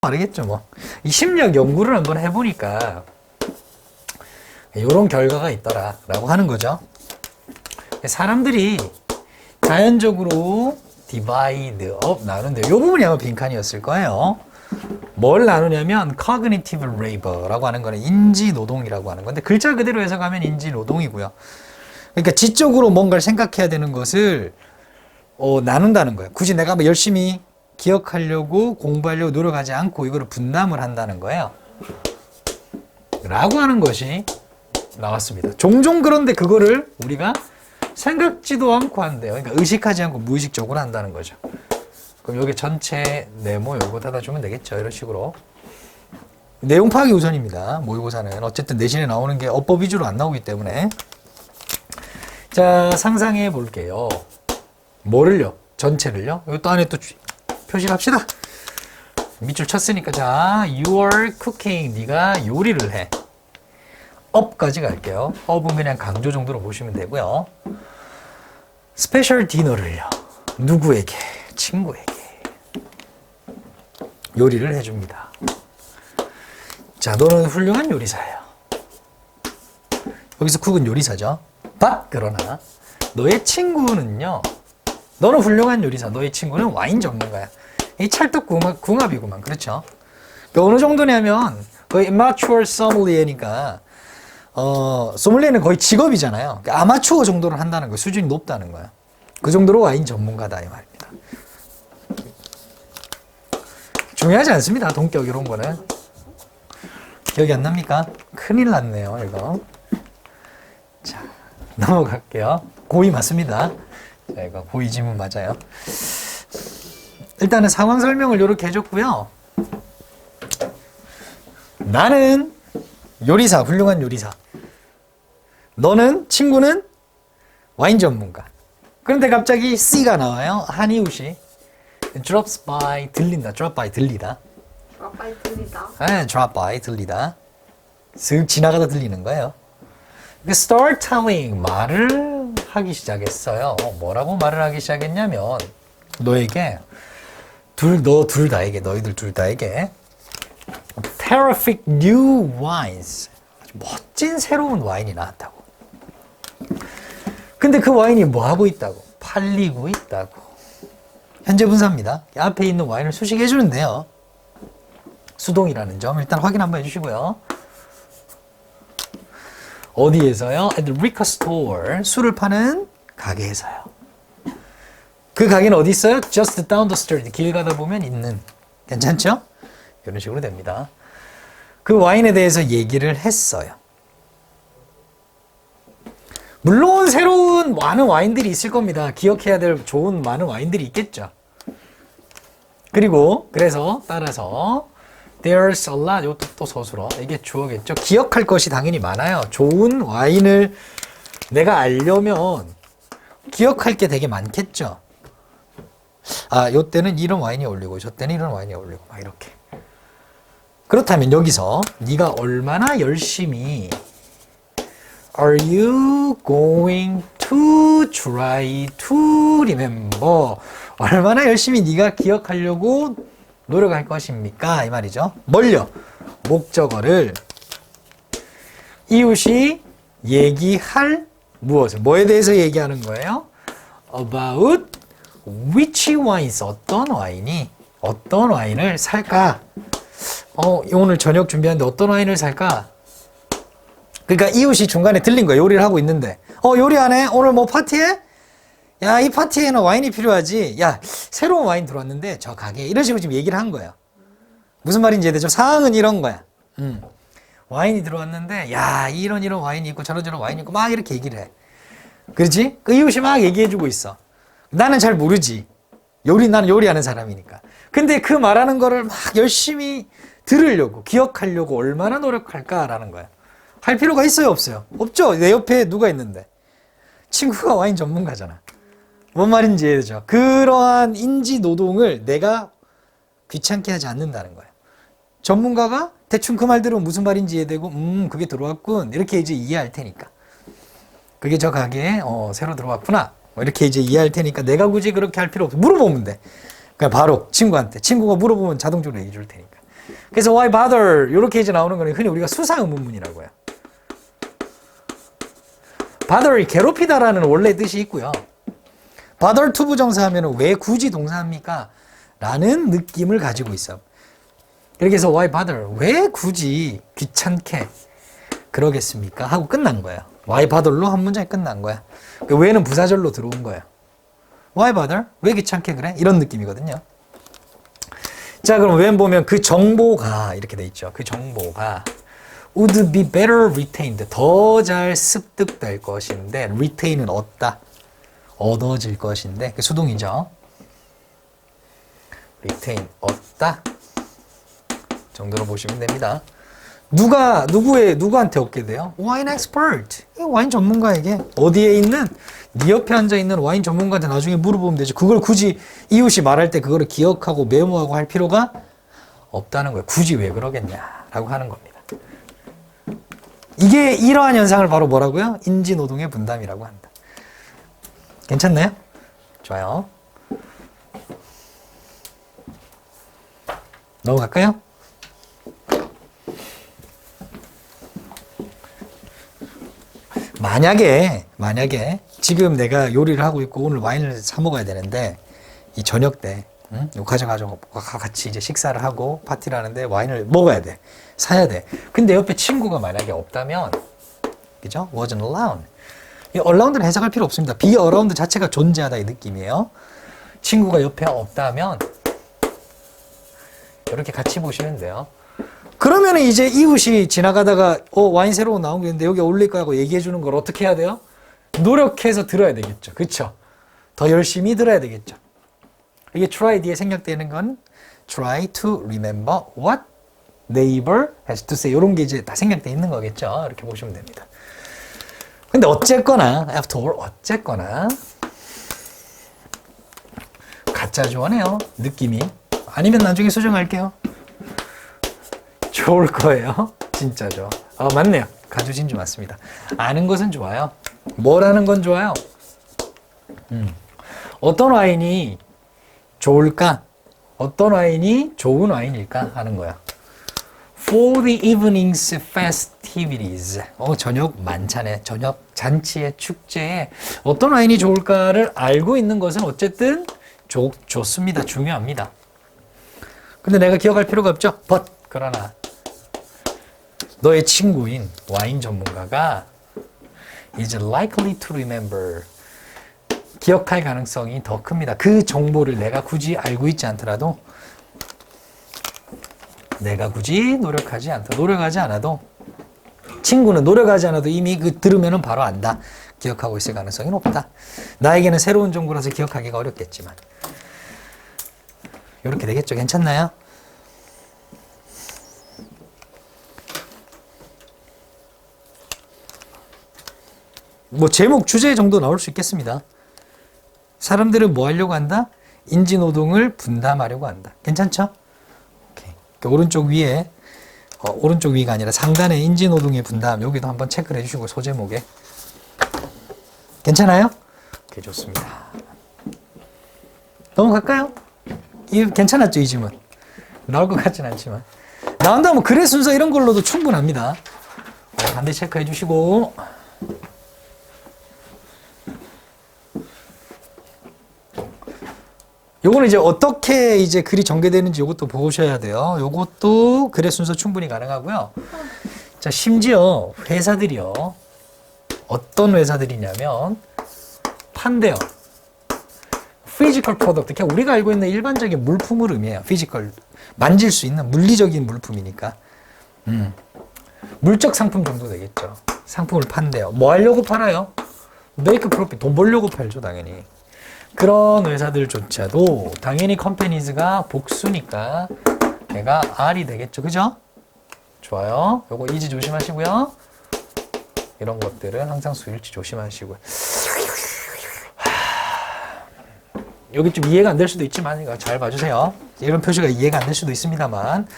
다르겠죠 뭐. 이 심리학 연구를 한번 해보니까 이런 결과가 있더라라고 하는 거죠. 사람들이 자연적으로 divide up 나누는데 이 부분이 아마 빈칸이었을 거예요. 뭘 나누냐면 cognitive labor라고 하는 거는 인지 노동이라고 하는 건데 글자 그대로 해석하면 인지 노동이고요. 그러니까 지적으로 뭔가를 생각해야 되는 것을 나눈다는 거예요. 굳이 내가 뭐 열심히 기억하려고 공부하려고 노력하지 않고 이거를 분담을 한다는 거예요. 라고 하는 것이 나왔습니다. 종종 그런데 그거를 우리가 생각지도 않고 한대요. 그러니까 의식하지 않고 무의식적으로 한다는 거죠. 그럼 여기 전체 네모 요거 닫아주면 되겠죠. 이런 식으로. 내용 파악이 우선입니다. 모의고사는. 어쨌든 내신에 나오는 게 어법 위주로 안 나오기 때문에. 자, 상상해 볼게요. 뭐를요? 전체를요? 이것도 안에 또 표시를 합시다. 밑줄 쳤으니까. 자, you are cooking. 네가 요리를 해. up까지 갈게요. up은 그냥 강조 정도로 보시면 되고요. 스페셜 디너를요. 누구에게? 친구에게. 요리를 해줍니다. 자, 너는 훌륭한 요리사예요. 여기서 쿡은 요리사죠. 그러나 너의 친구는요. 너는 훌륭한 요리사, 너의 친구는 와인 전문가야. 이 찰떡궁합이구만. 그렇죠? 그러니까 어느 정도냐면 거의 amateur sommelier니까 소믈리에는 거의 직업이잖아요. 그러니까 아마추어 정도를 한다는 거예요. 수준이 높다는 거예요. 그 정도로 와인 전문가다 이 말입니다. 중요하지 않습니다. 동격 이런 거는. 기억이 안 납니까? 큰일 났네요. 이거. 자, 넘어갈게요. 고의 맞습니다. 자, 이거 고의 지문 맞아요. 일단은 상황 설명을 이렇게 해줬고요. 나는 요리사, 훌륭한 요리사. 너는, 친구는 와인 전문가. 그런데 갑자기 C가 나와요. 한이웃이. drops by, 들린다. drop by, 들리다. drop by 들리다. 네, drop by, 들리다. 슥 지나가다 들리는 거예요. start telling, 말을 하기 시작했어요. 뭐라고 말을 하기 시작했냐면, 너희들 둘 다에게 terrific new wines, 아주 멋진 새로운 와인이 나왔다고. 근데 그 와인이 뭐 하고 있다고? 팔리고 있다고. 현재 분사입니다. 앞에 있는 와인을 수식해 주는데요. 수동이라는 점 일단 확인 한번 해주시고요. 어디에서요? At the liquor store. 술을 파는 가게에서요. 그 가게는 어디 있어요? Just down the street. 길 가다 보면 있는. 괜찮죠? 이런 식으로 됩니다. 그 와인에 대해서 얘기를 했어요. 물론 새로운 많은 와인들이 있을 겁니다. 기억해야 될 좋은 많은 와인들이 있겠죠. 그리고 그래서 따라서 There's a lot. 이것도 또 서술어. 이게 주어겠죠. 기억할 것이 당연히 많아요. 좋은 와인을 내가 알려면 기억할 게 되게 많겠죠. 아, 요때는 이런 와인이 어울리고 저 때는 이런 와인이 어울리고 막 이렇게. 그렇다면 여기서 네가 얼마나 열심히 Are you going to try to remember? 얼마나 열심히 네가 기억하려고 노력할 것입니까? 이 말이죠. 뭘요? 목적어를 이웃이 얘기할 무엇을, 뭐에 대해서 얘기하는 거예요? About which wines, 어떤 와인을 살까? 오늘 저녁 준비하는데 어떤 와인을 살까? 그러니까 이웃이 중간에 들린 거예요. 요리를 하고 있는데. 요리하네? 오늘 뭐 파티해? 야, 이 파티에는 와인이 필요하지. 야, 새로운 와인 들어왔는데 저 가게에. 이런 식으로 지금 얘기를 한 거예요. 무슨 말인지 이해되죠? 상황은 이런 거야. 와인이 들어왔는데 야, 이런 와인이 있고 저런 와인이 있고 막 이렇게 얘기를 해. 그렇지? 그 이웃이 막 얘기해주고 있어. 나는 잘 모르지. 나는 요리하는 사람이니까. 근데 그 말하는 거를 막 열심히 들으려고, 기억하려고 얼마나 노력할까라는 거야. 할 필요가 있어요, 없어요? 없죠? 내 옆에 누가 있는데. 친구가 와인 전문가잖아. 뭔 말인지 이해되죠? 그러한 인지 노동을 내가 귀찮게 하지 않는다는 거예요. 전문가가 대충 그 말 들으면 무슨 말인지 이해되고, 그게 들어왔군. 이렇게 이제 이해할 테니까. 그게 저 가게에, 새로 들어왔구나. 이렇게 이제 이해할 테니까 내가 굳이 그렇게 할 필요 없어. 물어보면 돼. 그냥 바로 친구한테. 친구가 물어보면 자동적으로 얘기해 줄 테니까. 그래서 why bother 이렇게 이제 나오는 거는 흔히 우리가 수사 의문문이라고 해요. bother이 괴롭히다라는 원래 뜻이 있고요. bother to 부정사하면 왜 굳이 동사합니까? 라는 느낌을 가지고 있어요. 이렇게 해서 why bother 왜 굳이 귀찮게 그러겠습니까? 하고 끝난 거예요. why bother로 한 문장이 끝난 거야. 그 왜는 부사절로 들어온 거예요. why bother? 왜 귀찮게 그래? 이런 느낌이거든요. 자, 그럼 왜 보면 그 정보가 이렇게 돼 있죠. 그 정보가 would be better retained. 더 잘 습득될 것인데 retain은 얻다. 얻어질 것인데 그 수동이죠. retain 얻다 정도로 보시면 됩니다. 누구한테 얻게 돼요? 와인 엑스퍼트. 와인 전문가에게 어디에 있는 네 옆에 앉아 있는 와인 전문가한테 나중에 물어보면 되죠. 그걸 굳이 이웃이 말할 때 그거를 기억하고 메모하고 할 필요가 없다는 거예요. 굳이 왜 그러겠냐라고 하는 겁니다. 이게 이러한 현상을 바로 뭐라고요? 인지노동의 분담이라고 한다. 괜찮나요? 좋아요. 넘어갈까요? 만약에 지금 내가 요리를 하고 있고 오늘 와인을 사 먹어야 되는데 이 저녁 때 가져가지고 같이 이제 식사를 하고 파티를 하는데 와인을 먹어야 돼. 사야 돼. 근데 옆에 친구가 만약에 없다면 그죠? wasn't allowed. 이 allowed는 해석할 필요 없습니다. be around 자체가 존재하다 이 느낌이에요. 친구가 옆에 없다면 이렇게 같이 보시면 돼요. 그러면 이제 이웃이 지나가다가 와인 새로 나온 게 있는데 여기 어울릴까 하고 얘기해 주는 걸 어떻게 해야 돼요? 노력해서 들어야 되겠죠. 그렇죠? 더 열심히 들어야 되겠죠. 이게 try 뒤에 생략되는 건 try to remember what neighbor has to say 이런 게 이제 다 생략되어 있는 거겠죠. 이렇게 보시면 됩니다. 근데 어쨌거나 after all 어쨌거나 가짜 좋아하네요. 느낌이. 아니면 나중에 수정할게요. 좋을 거예요. 진짜죠. 맞네요. 가주진주 맞습니다. 아는 것은 좋아요. 뭘 아는 건 좋아요? 어떤 와인이 좋을까? 어떤 와인이 좋은 와인일까? 하는 거야. For the evening's festivities. 저녁 만찬에, 저녁 잔치에, 축제에 어떤 와인이 좋을까를 알고 있는 것은 어쨌든 좋습니다. 중요합니다. 근데 내가 기억할 필요가 없죠? 그러나 너의 친구인 와인 전문가가 is likely to remember. 기억할 가능성이 더 큽니다. 그 정보를 내가 굳이 알고 있지 않더라도 내가 굳이 노력하지 않아도 친구는 노력하지 않아도 이미 들으면 바로 안다. 기억하고 있을 가능성이 높다. 나에게는 새로운 정보라서 기억하기가 어렵겠지만 이렇게 되겠죠. 괜찮나요? 제목, 주제 정도 나올 수 있겠습니다. 사람들은 뭐 하려고 한다? 인지노동을 분담하려고 한다. 괜찮죠? 오케이. 오른쪽 위에, 오른쪽 위가 아니라 상단에 인지노동의 분담, 여기도 한번 체크를 해주시고, 소제목에. 괜찮아요? 오케이, 좋습니다. 넘어갈까요? 괜찮았죠, 이 질문? 나올 것 같진 않지만. 나온다면 글의 순서 이런 걸로도 충분합니다. 반드시 체크해 주시고. 요거는 이제 어떻게 이제 글이 전개되는지 요것도 보셔야 돼요. 요것도 글의 순서 충분히 가능하고요. 자, 심지어 회사들이요. 어떤 회사들이냐면 판대요. 피지컬 프로덕트. 그냥 우리가 알고 있는 일반적인 물품을 의미해요. 피지컬. 만질 수 있는 물리적인 물품이니까. 물적 상품 정도 되겠죠. 상품을 판대요. 뭐 하려고 팔아요? 메이크 프로핏. 돈 벌려고 팔죠, 당연히. 그런 회사들조차도 당연히 컴퍼니즈가 복수니까 걔가 R이 되겠죠. 그죠? 좋아요. 요거 이지 조심하시고요. 이런 것들은 항상 수일치 조심하시고요. 여기 좀 이해가 안 될 수도 있지만 이거 잘 봐주세요. 이런 표시가 이해가 안 될 수도 있습니다만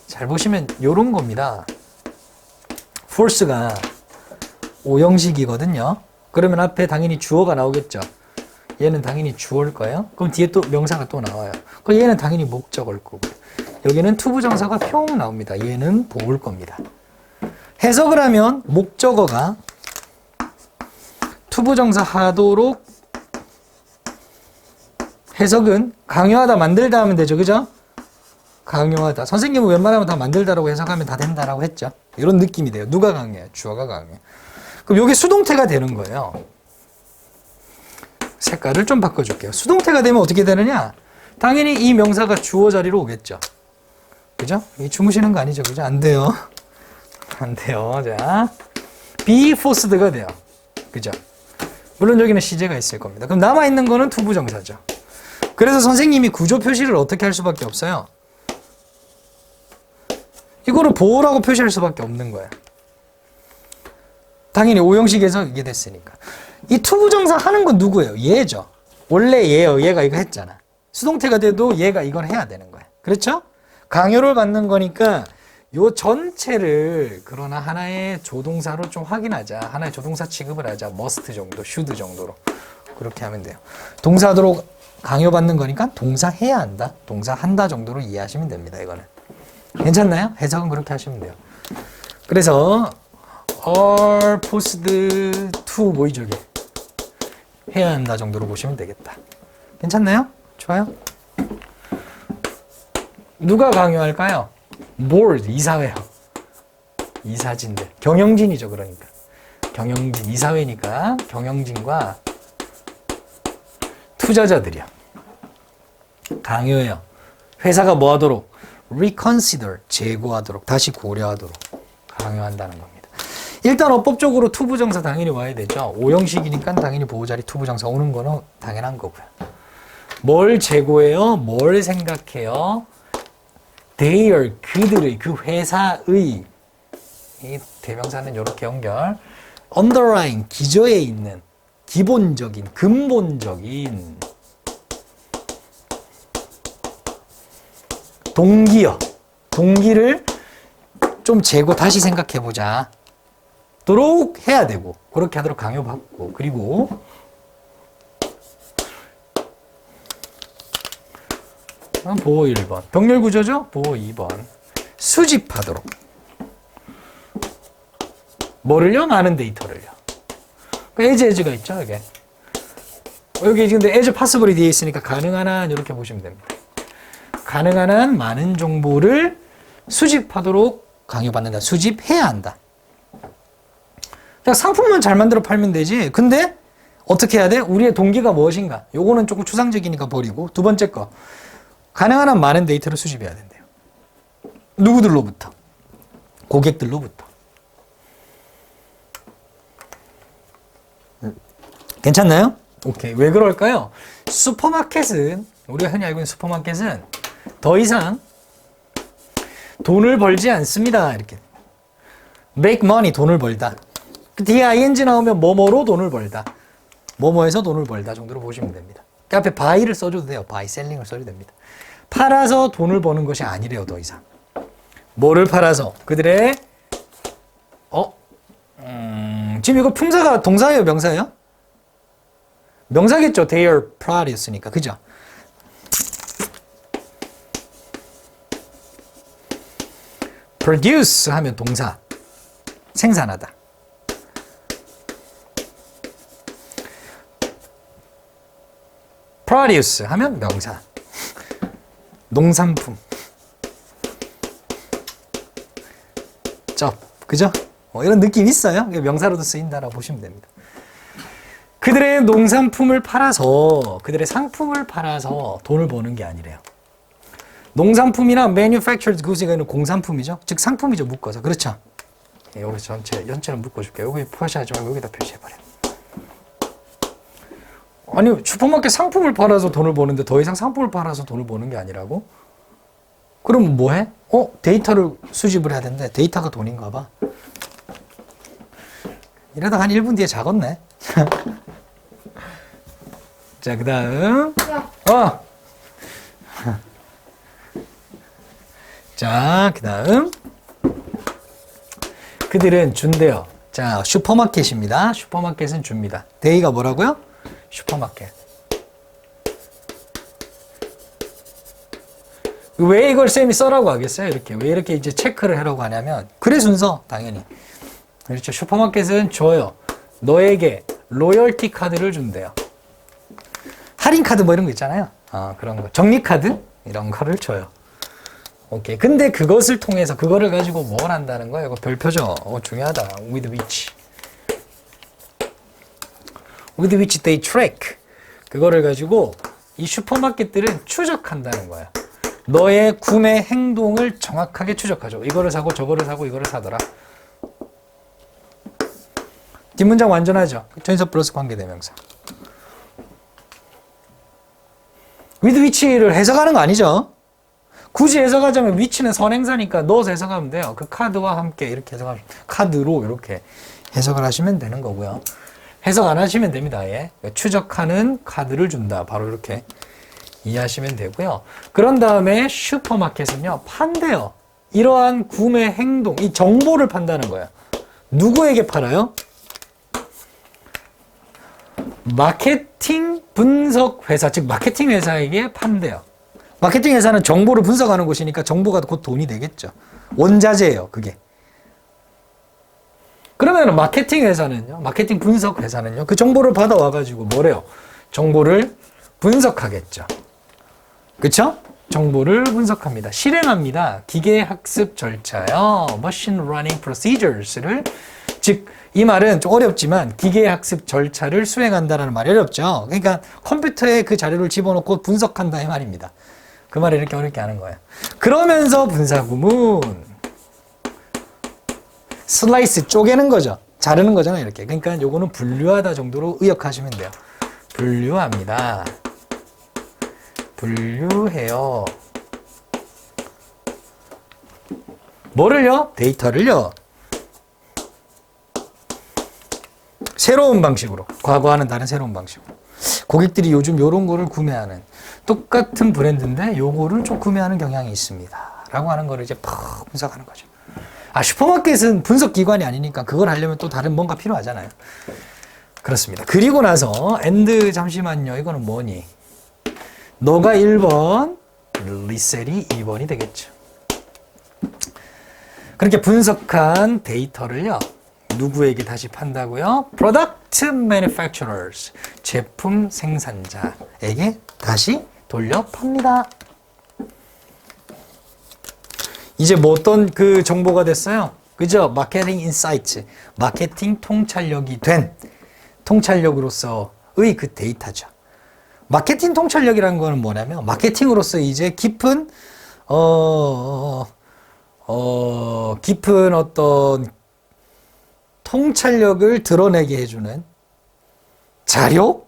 잘 보시면 요런 겁니다. force가 오형식이거든요. 그러면 앞에 당연히 주어가 나오겠죠. 얘는 당연히 주어일 거예요. 그럼 뒤에 또 명사가 또 나와요. 그럼 얘는 당연히 목적어일 거고. 여기는 투부정사가 평 나옵니다. 얘는 보을 겁니다. 해석을 하면 목적어가 투부정사 하도록 해석은 강요하다 만들다 하면 되죠. 그죠? 강요하다. 선생님은 웬만하면 다 만들다라고 해석하면 다 된다라고 했죠. 이런 느낌이 돼요. 누가 강요해요? 주어가 강요해요. 그럼 이게 수동태가 되는 거예요. 색깔을 좀 바꿔줄게요. 수동태가 되면 어떻게 되느냐? 당연히 이 명사가 주어 자리로 오겠죠. 그죠? 이 주무시는 거 아니죠? 그죠? 안 돼요. 안 돼요. 자, be forced가 돼요. 그죠? 물론 여기는 시제가 있을 겁니다. 그럼 남아있는 거는 투부정사죠. 그래서 선생님이 구조 표시를 어떻게 할 수밖에 없어요? 이거를 보호라고 표시할 수밖에 없는 거예요. 당연히 오형식에서 이게 됐으니까. 이 투부정사 하는 건 누구예요? 얘죠. 원래 얘예요. 얘가 이거 했잖아. 수동태가 돼도 얘가 이걸 해야 되는 거야. 그렇죠? 강요를 받는 거니까 요 전체를 그러나 하나의 조동사로 좀 확인하자. 하나의 조동사 취급을 하자. must 정도, should 정도로. 그렇게 하면 돼요. 동사도록 강요받는 거니까 동사 해야 한다. 동사 한다 정도로 이해하시면 됩니다. 이거는. 괜찮나요? 해석은 그렇게 하시면 돼요. 그래서 are forced to 보이죠? 이게. 해야 한다 정도로 보시면 되겠다. 괜찮나요? 좋아요? 누가 강요할까요? board, 이사회요. 이사진들. 경영진이죠, 그러니까. 경영진, 이사회니까 경영진과 투자자들이요. 강요해요. 회사가 뭐 하도록? reconsider, 재고하도록, 다시 고려하도록 강요한다는 겁니다. 일단 어법적으로 투부정사 당연히 와야 되죠. 오형식이니까 당연히 보호자리 투부정사 오는 거는 당연한 거고요. 뭘 재고해요? 뭘 생각해요? their, 그들의, 그 회사의, 이 대명사는 이렇게 연결, underlying, 기저에 있는 기본적인, 근본적인 동기요. 동기를 좀 재고 다시 생각해보자. 도록 해야 되고, 그렇게 하도록 강요받고, 그리고 보호 1번. 병렬 구조죠? 보호 2번. 수집하도록. 뭐를요? 많은 데이터를요. as가 있죠, 이게. 여기 근데 as passible이 되어 있으니까 가능한 한 이렇게 보시면 됩니다. 가능한 한 많은 정보를 수집하도록 강요받는다. 수집해야 한다. 그냥 상품만 잘 만들어 팔면 되지. 근데 어떻게 해야 돼? 우리의 동기가 무엇인가? 요거는 조금 추상적이니까 버리고 두 번째 거. 가능한 한 많은 데이터를 수집해야 된대요. 누구들로부터? 고객들로부터. 괜찮나요? 오케이. 왜 그럴까요? 슈퍼마켓은, 우리가 흔히 알고 있는 슈퍼마켓은 더 이상 돈을 벌지 않습니다. 이렇게. make money, 돈을 벌다. DING 나오면 뭐뭐로 돈을 벌다. 뭐뭐에서 돈을 벌다 정도로 보시면 됩니다. 그 앞에 buy를 써줘도 돼요. buy, selling을 써도 됩니다. 팔아서 돈을 버는 것이 아니래요. 더 이상. 뭐를 팔아서? 그들의 지금 이거 품사가 동사예요? 명사예요? 명사겠죠. Their product이었으니까. 그죠? produce 하면 동사. 생산하다. produce 하면 명사. 농산품. 그죠? 이런 느낌 있어요. 명사로도 쓰인다라고 보시면 됩니다. 그들의 농산품을 팔아서, 그들의 상품을 팔아서 돈을 버는 게 아니래요. 농산품이나 manufactured goods가 공산품이죠. 즉 상품이죠. 묶어서. 그렇죠? 여기 전체를 묶어줄게요. 여기 표시하지 말고 여기다 표시해버려. 아니 슈퍼마켓 상품을 팔아서 돈을 버는데 더 이상 상품을 팔아서 돈을 버는 게 아니라고? 그럼 뭐 해? 데이터를 수집을 해야 되는데 데이터가 돈인가 봐. 이러다 한 1분 뒤에 작았네. 자, 그 다음. 자, 그 다음. 그들은 준대요. 자, 슈퍼마켓입니다. 슈퍼마켓은 줍니다. 데이가 뭐라고요? 슈퍼마켓. 왜 이걸 쌤이 써라고 하겠어요? 이렇게. 왜 이렇게 이제 체크를 하라고 하냐면, 그래 순서, 당연히. 그렇죠. 슈퍼마켓은 줘요. 너에게 로열티 카드를 준대요. 할인 카드 뭐 이런 거 있잖아요. 그런 거. 적립 카드? 이런 거를 줘요. 오케이. 근데 그것을 통해서 그거를 가지고 뭘 한다는 거예요? 이거 별표죠. 중요하다. With which. With which they track. 그거를 가지고 이 슈퍼마켓들은 추적한다는 거예요. 너의 구매 행동을 정확하게 추적하죠. 이거를 사고 저거를 사고 이거를 사더라. 뒷문장 완전하죠. 전치사 플러스 관계대명사. with which를 해석하는 거 아니죠. 굳이 해석하자면 which는 선행사니까 넣어서 해석하면 돼요. 그 카드와 함께 이렇게 해석하면 카드로 이렇게 해석을 하시면 되는 거고요. 해석 안 하시면 됩니다. 예. 추적하는 카드를 준다. 바로 이렇게 이해하시면 되고요. 그런 다음에 슈퍼마켓은요, 판대요. 이러한 구매 행동, 이 정보를 판다는 거예요. 누구에게 팔아요? 마케팅 분석 회사, 즉 마케팅 회사에게 판대요. 마케팅 회사는 정보를 분석하는 곳이니까 정보가 곧 돈이 되겠죠. 원자재예요, 그게. 그러면 마케팅 회사는요, 마케팅 분석 회사는요, 그 정보를 받아와가지고 뭐래요? 정보를 분석하겠죠. 그쵸? 정보를 분석합니다. 실행합니다. 기계학습 절차요. Machine Learning Procedures를, 즉, 이 말은 좀 어렵지만 기계학습 절차를 수행한다는 말이 어렵죠. 그러니까 컴퓨터에 그 자료를 집어넣고 분석한다 이 말입니다. 그 말을 이렇게 어렵게 하는 거예요. 그러면서 분사구문, 슬라이스 쪼개는 거죠. 자르는 거잖아요. 이렇게. 그러니까 요거는 분류하다 정도로 의역하시면 돼요. 분류합니다. 분류해요. 뭐를요? 데이터를요. 새로운 방식으로, 과거와는 다른 새로운 방식으로. 고객들이 요즘 요런 거를 구매하는, 똑같은 브랜드인데 요거를 좀 구매하는 경향이 있습니다. 라고 하는 거를 이제 팍 분석하는 거죠. 슈퍼마켓은 분석 기관이 아니니까 그걸 하려면 또 다른 뭔가 필요하잖아요. 그렇습니다. 그리고 나서 and 잠시만요. 이거는 뭐니? 너가 1번, 리셀이 2번이 되겠죠. 그렇게 분석한 데이터를요, 누구에게 다시 판다고요? Product manufacturers, 제품 생산자에게 다시 돌려 팝니다. 이제 뭐 어떤 그 정보가 됐어요? 그죠? 마케팅 인사이트, 마케팅 통찰력이 된 통찰력으로서의 그 데이터죠. 마케팅 통찰력이라는 거는 뭐냐면 마케팅으로서 이제 깊은 깊은 어떤 통찰력을 드러내게 해주는 자료?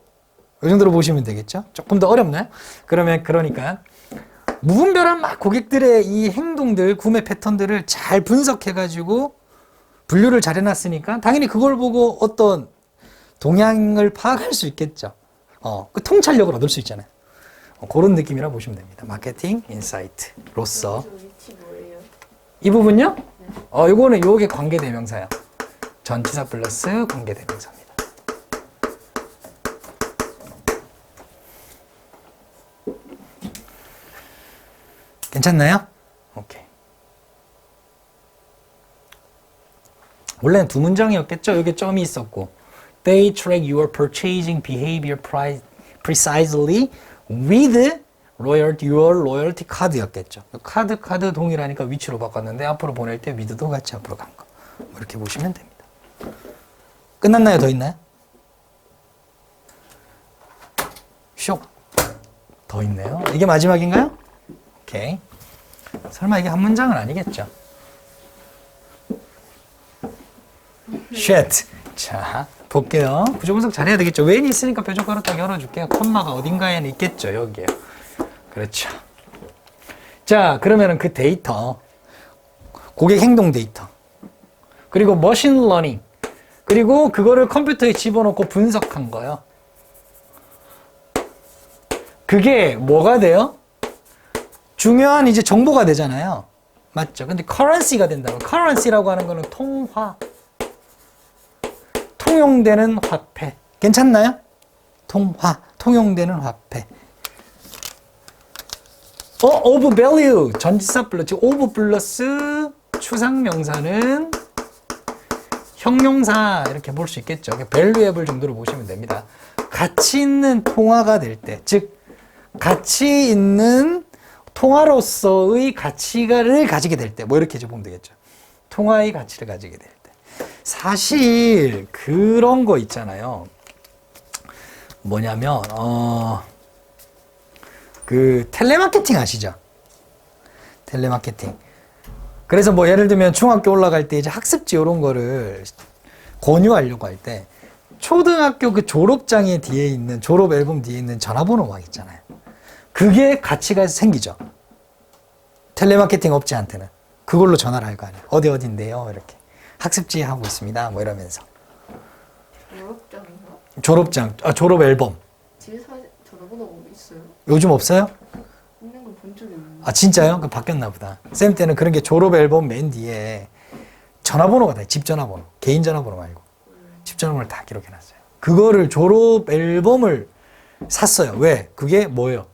이 정도로 보시면 되겠죠? 조금 더 어렵나요? 그러니까 무분별한 막 고객들의 이 행동들, 구매 패턴들을 잘 분석해가지고 분류를 잘 해놨으니까 당연히 그걸 보고 어떤 동향을 파악할 수 있겠죠. 그 통찰력을 얻을 수 있잖아요. 그런 느낌이라 보시면 됩니다. 마케팅 인사이트로서. 위치 뭐예요? 이 부분요? 이거는 요게 관계대명사야. 전치사 플러스 관계대명사입니다. 괜찮나요? 오케이. 원래는 두 문장이었겠죠? 여기 점이 있었고 They track your purchasing behavior precisely with your loyalty card였겠죠. 카드 동일하니까 위치로 바꿨는데 앞으로 보낼 때 with도 같이 앞으로 간 거. 이렇게 보시면 됩니다. 끝났나요? 더 있나요? 쇼. 더 있네요. 이게 마지막인가요? 오케이. 설마 이게 한 문장은 아니겠죠? shit. 자, 볼게요. 구조 분석 잘해야 되겠죠. when이 있으니까 표적가로 딱 열어줄게요. 콤마가 어딘가에는 있겠죠. 여기에요. 그렇죠. 자, 그러면은 그 데이터, 고객 행동 데이터, 그리고 머신 러닝, 그리고 그거를 컴퓨터에 집어넣고 분석한 거예요. 그게 뭐가 돼요? 중요한 이제 정보가 되잖아요. 맞죠? 근데 currency가 된다고. currency라고 하는 거는 통용되는 화폐. 괜찮나요? 통용되는 화폐. of value 전치사 플러스 of 플러스 추상명사는 형용사 이렇게 볼 수 있겠죠. valuable 정도로 보시면 됩니다. 가치 있는 통화가 될 때, 즉 가치 있는 통화로서의 가치를 가지게 될 때, 뭐 이렇게 이제 보면 되겠죠. 통화의 가치를 가지게 될 때. 사실 그런 거 있잖아요. 뭐냐면 그 텔레마케팅 아시죠? 텔레마케팅. 그래서 뭐 예를 들면 중학교 올라갈 때 이제 학습지 이런 거를 권유하려고 할 때 초등학교 그 졸업장에 뒤에 있는 졸업 앨범 뒤에 있는 전화번호 막 있잖아요. 그게 가치가 생기죠. 텔레마케팅 업체한테는 그걸로 전화를 할 거 아니에요. 어디인데요? 이렇게 학습지 하고 있습니다. 뭐 이러면서 졸업장인가? 졸업장, 졸업 앨범. 집에 전화번호가 있어요? 요즘 없어요? 있는 걸 본 적이 없는데. 아 진짜요? 그 바뀌었나 보다. 쌤 때는 그런 게 졸업 앨범 맨 뒤에 전화번호가 다 집 전화번호, 개인 전화번호 말고 집 전화번호를 다 기록해놨어요. 그거를 졸업 앨범을 샀어요. 왜? 그게 뭐예요?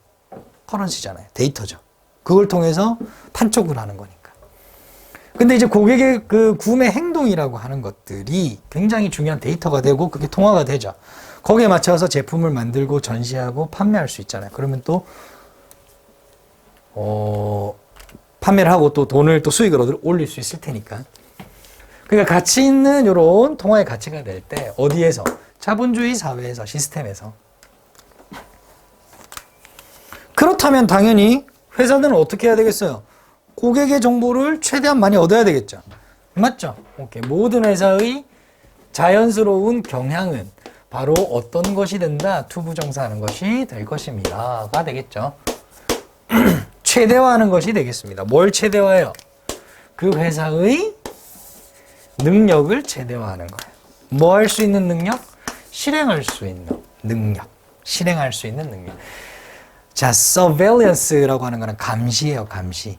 커런시잖아요. 데이터죠. 그걸 통해서 판촉을 하는 거니까. 근데 이제 고객의 그 구매 행동이라고 하는 것들이 굉장히 중요한 데이터가 되고 그게 통화가 되죠. 거기에 맞춰서 제품을 만들고 전시하고 판매할 수 있잖아요. 그러면 또 판매를 하고 또 돈을 또 수익을 올릴 수 있을 테니까. 그러니까 가치 있는 이런 통화의 가치가 될 때 어디에서? 자본주의 사회에서, 시스템에서. 그렇다면 당연히 회사들은 어떻게 해야 되겠어요? 고객의 정보를 최대한 많이 얻어야 되겠죠. 맞죠? 오케이. 모든 회사의 자연스러운 경향은 바로 어떤 것이 된다? 투부정사하는 것이 될 것입니다.가 되겠죠. 최대화하는 것이 되겠습니다. 뭘 최대화해요? 그 회사의 능력을 최대화하는 거예요. 뭐 할 수 있는 능력? 실행할 수 있는 능력. 실행할 수 있는 능력. 자, surveillance라고 하는 거는 감시예요, 감시.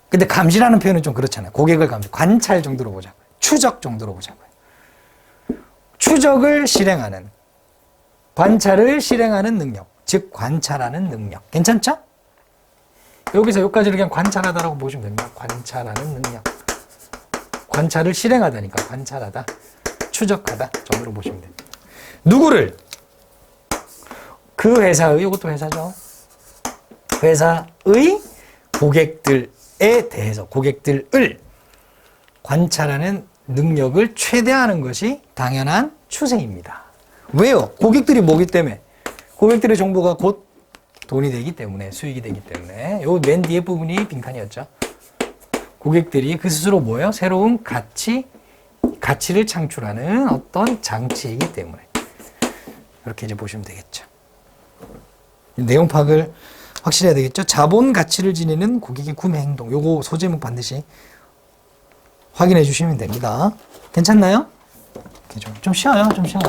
근데 감시라는 표현은 좀 그렇잖아요. 고객을 감시, 관찰 정도로 보자고요. 추적 정도로 보자고요. 추적을 실행하는, 관찰을 실행하는 능력, 즉 관찰하는 능력. 괜찮죠? 여기서 여기까지를 그냥 관찰하다라고 보시면 됩니다. 관찰하는 능력. 관찰을 실행하다니까 관찰하다, 추적하다 정도로 보시면 됩니다. 누구를? 그 회사의, 이것도 회사죠. 회사의 고객들에 대해서 고객들을 관찰하는 능력을 최대화하는 것이 당연한 추세입니다. 왜요? 고객들이 뭐기 때문에? 고객들의 정보가 곧 돈이 되기 때문에, 수익이 되기 때문에. 요 맨 뒤에 부분이 빈칸이었죠. 고객들이 그 스스로 뭐예요? 새로운 가치를 창출하는 어떤 장치이기 때문에. 이렇게 이제 보시면 되겠죠. 내용 파악을 확실히 해야 되겠죠. 자본 가치를 지니는 고객의 구매 행동. 요거 소제목 반드시 확인해 주시면 됩니다. 괜찮나요? 좀 쉬어요. 좀 쉬어요.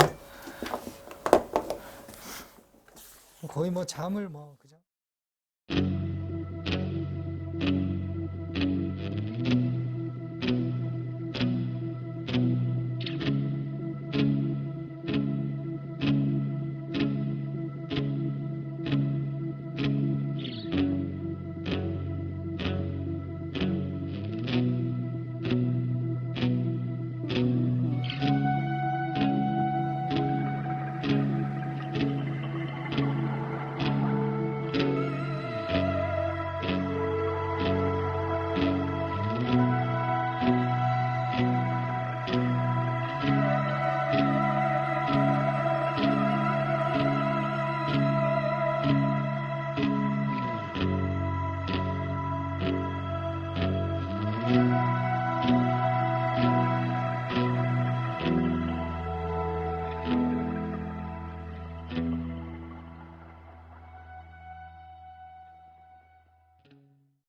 거의 뭐 잠을